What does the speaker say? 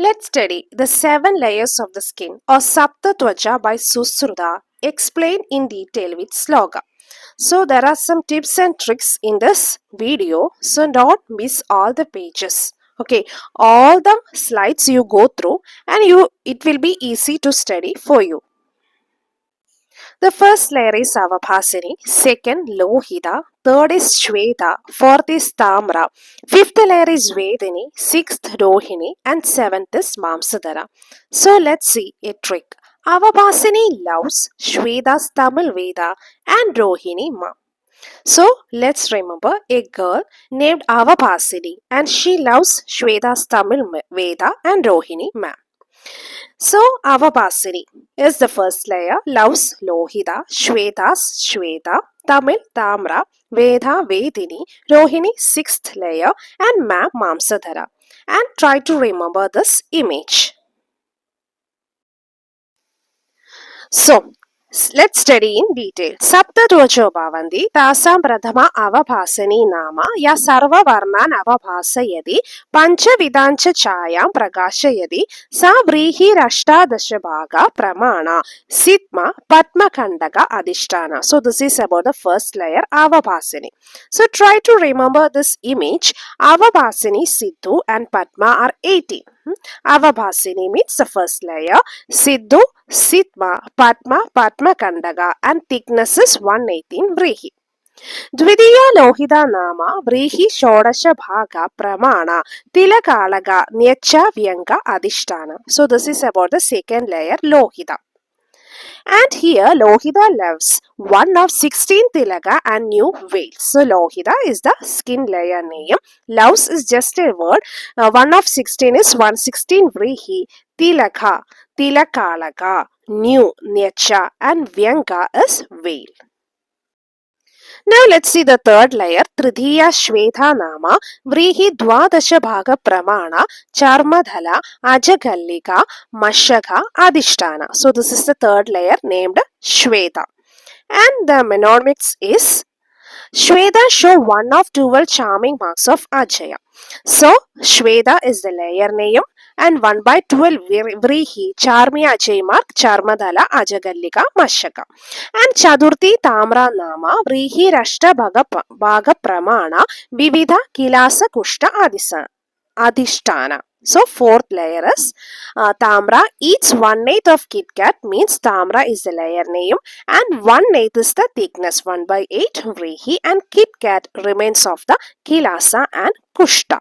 Let's study the 7 layers of the skin or Sapta Twacha by Susruta, explained in detail with sloga. So there are some tips and tricks in this video, so don't miss all the pages. Okay, all the slides you go through and it will be easy to study for you. The first layer is Avabhasini, second Lohita, third is Shweta, fourth is Tamra, fifth layer is Vedini, sixth Rohini, and seventh is Mamsadara. So let's see a trick. Avabhasini loves Shweta's Tamil Veda and Rohini Ma. So let's remember a girl named Avabhasini and she loves Shweta's Tamil Veda and Rohini Ma. So, Avabhasini is the first layer, loves Lohita, Shweta's Shweta, Tamil Tamra, Veda Vedini, Rohini sixth layer, and Mamsadhara. And try to remember this image. So, let's study in detail. Saptatvacho bhavanti tasam prathama avabhasani nama ya sarva varnan avabhasayati panchavidancha chayam prakashayati sa vrihirashtadasha bhaga pramana sitma patma kandaka adhishtana. So this is about the first layer, avabhasani. So try to remember this image. Avabhasani, Siddhu and Padma are 18. Avabhasini means the first layer. Siddhu, Sitma, Padma, Padma Kandaga and thickness is 118 Vrihi. Dvidiya Lohida Nama Vrihi Shodasha Bhaga Pramana Tilakalaga Nyacha Vyanga Adhishtana. So this is about the second layer Lohida. And here Lohida loves 1 of 16 Tilaga and new veils. So Lohida is the skin layer name. Loves is just a word. 1 of 16 is 116 Vrihi. Tilaka, Tilakalaga, new, Nyacha and Vyanga is veil. Now let's see the third layer, Tridhiya Shweta Nama, Vrihi Dwadasha Bhaga Pramana, Charmadhala, Ajagallika, Mashaka, Adhishtana. So this is the third layer named Shweta. And the menomics is Shweta show 1 of 12 charming marks of Ajaya. So Shweta is the layer name and 1 by 12 Vrihi, Charmi Ajay mark, Charmadhala, Ajagallika, Mashaka. And Chadurthi Tamra Nama, Vrihi Rashta Bhaga Pramana, Vividha Kilasa Kushta Adhishtana. So fourth layer is Tamra. Each 1/8 of Kit Kat means Tamra is the layer name and 1/8 is the thickness 1 by 8 Vrihi and Kit Kat remains of the Kilasa and Kushta.